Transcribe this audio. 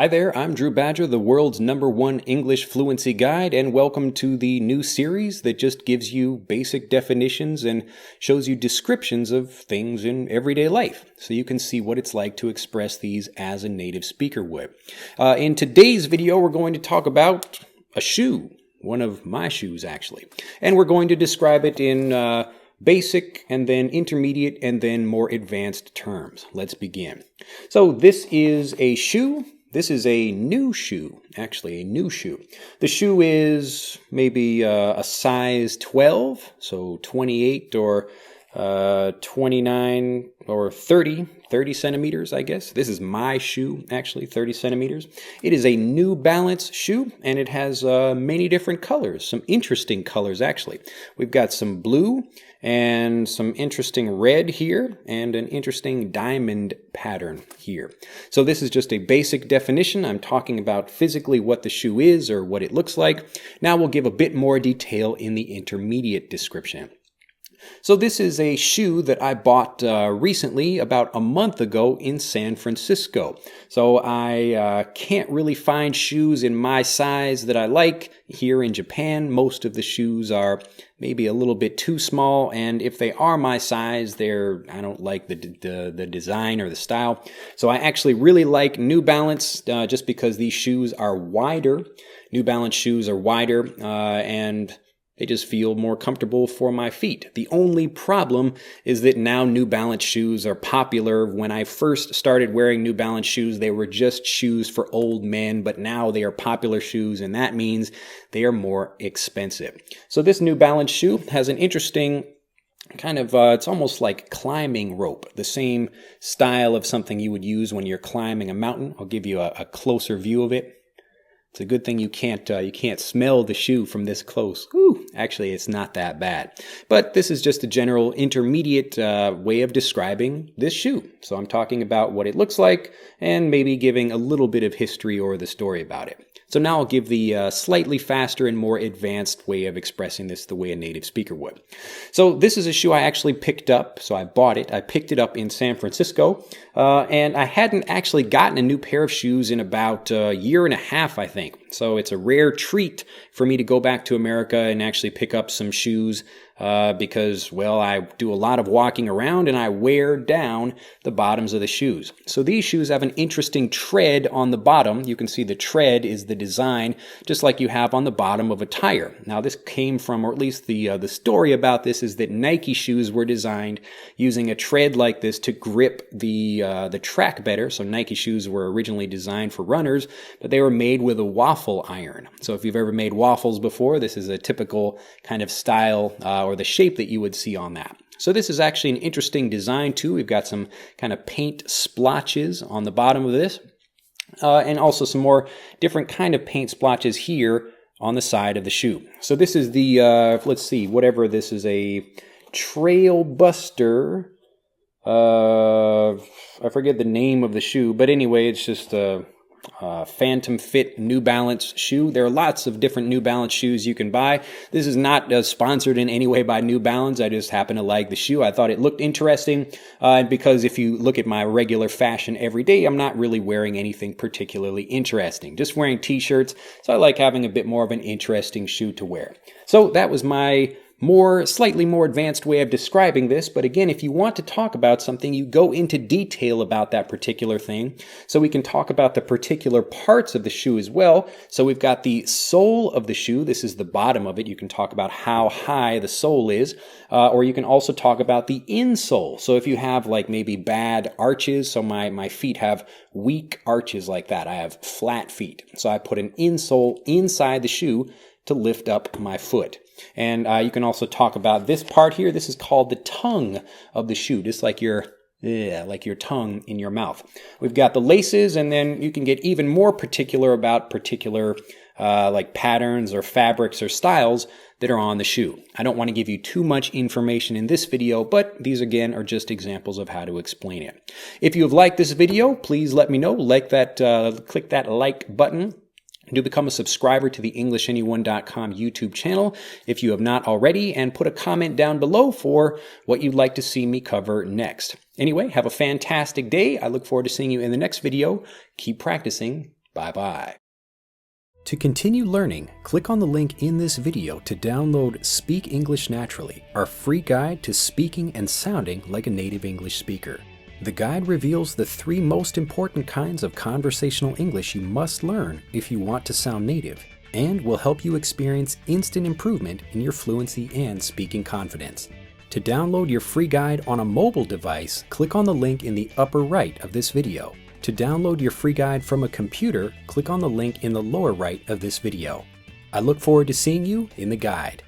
Hi there, I'm Drew Badger, the world's #1 English fluency guide, and welcome to the new series that just gives you basic definitions and shows you descriptions of things in everyday life, so you can see what it's like to express these as a native speaker would. In today's video, we're going to talk about a shoe, one of my shoes actually, and we're going to describe it in basic and then intermediate and then more advanced terms. Let's begin. So this is a shoe. This is a new shoe, actually a new shoe. The shoe is maybe a size 12, so 28 or 29 or 30 centimeters, I guess. This is my shoe, actually, 30 centimeters. It is a New Balance shoe, and it has many different colors, some interesting colors, actually. We've got some blue and some interesting red here, and an interesting diamond pattern here. So this is just a basic definition. I'm talking about physically what the shoe is or what it looks like. Now we'll give a bit more detail in the intermediate description. So this is a shoe that I bought recently, about a month ago in San Francisco. So I can't really find shoes in my size that I like here in Japan. Most of the shoes are maybe a little bit too small, and if they are my size, I don't like the design or the style. So I actually really like New Balance just because these shoes are wider. New Balance shoes are wider and they just feel more comfortable for my feet. The only problem is that now New Balance shoes are popular. When I first started wearing New Balance shoes, they were just shoes for old men, but now they are popular shoes, and that means they are more expensive. So this New Balance shoe has an interesting kind of, it's almost like climbing rope, the same style of something you would use when you're climbing a mountain. I'll give you a closer view of it. It's a good thing you can't smell the shoe from this close. Ooh, actually, it's not that bad. But this is just a general intermediate way of describing this shoe. So I'm talking about what it looks like and maybe giving a little bit of history or the story about it. So now I'll give the slightly faster and more advanced way of expressing this the way a native speaker would. So this is a shoe I actually picked up. So I bought it. I picked it up in San Francisco. And I hadn't actually gotten a new pair of shoes in about a year and a half, I think. So it's a rare treat for me to go back to America and actually pick up some shoes because, well, I do a lot of walking around and I wear down the bottoms of the shoes. So these shoes have an interesting tread on the bottom. You can see the tread is the design, just like you have on the bottom of a tire. Now this came from, or at least the story about this is that Nike shoes were designed using a tread like this to grip the track better. So Nike shoes were originally designed for runners, but they were made with a waffle iron. So if you've ever made waffles before, this is a typical kind of style or the shape that you would see on that. So this is actually an interesting design too. We've got some kind of paint splotches on the bottom of this, and also some more different kind of paint splotches here on the side of the shoe. So this is the, let's see, whatever this is, a Trail Buster. I forget the name of the shoe, but anyway, it's just a Phantom Fit New Balance shoe. There are lots of different New Balance shoes you can buy. This is not sponsored in any way by New Balance. I just happen to like the shoe. I thought it looked interesting, and because if you look at my regular fashion every day, I'm not really wearing anything particularly interesting. Just wearing t-shirts, so I like having a bit more of an interesting shoe to wear. So that was my slightly more advanced way of describing this, but again, if you want to talk about something, you go into detail about that particular thing, so we can talk about the particular parts of the shoe as well. So we've got the sole of the shoe. This is the bottom of it. You can talk about how high the sole is, or you can also talk about the insole. So if you have like maybe bad arches, so my feet have weak arches like that. I have flat feet. So I put an insole inside the shoe to lift up my foot. And you can also talk about this part here. This is called the tongue of the shoe, just like your tongue in your mouth. We've got the laces, and then you can get even more particular about particular like patterns or fabrics or styles that are on the shoe. I don't want to give you too much information in this video, but these again are just examples of how to explain it. If you have liked this video, please let me know. Like that, click that like button. Do become a subscriber to the EnglishAnyone.com YouTube channel if you have not already, and put a comment down below for what you'd like to see me cover next. Anyway, have a fantastic day. I look forward to seeing you in the next video. Keep practicing. Bye-bye. To continue learning, click on the link in this video to download Speak English Naturally, our free guide to speaking and sounding like a native English speaker. The guide reveals the 3 most important kinds of conversational English you must learn if you want to sound native, and will help you experience instant improvement in your fluency and speaking confidence. To download your free guide on a mobile device, click on the link in the upper right of this video. To download your free guide from a computer, click on the link in the lower right of this video. I look forward to seeing you in the guide.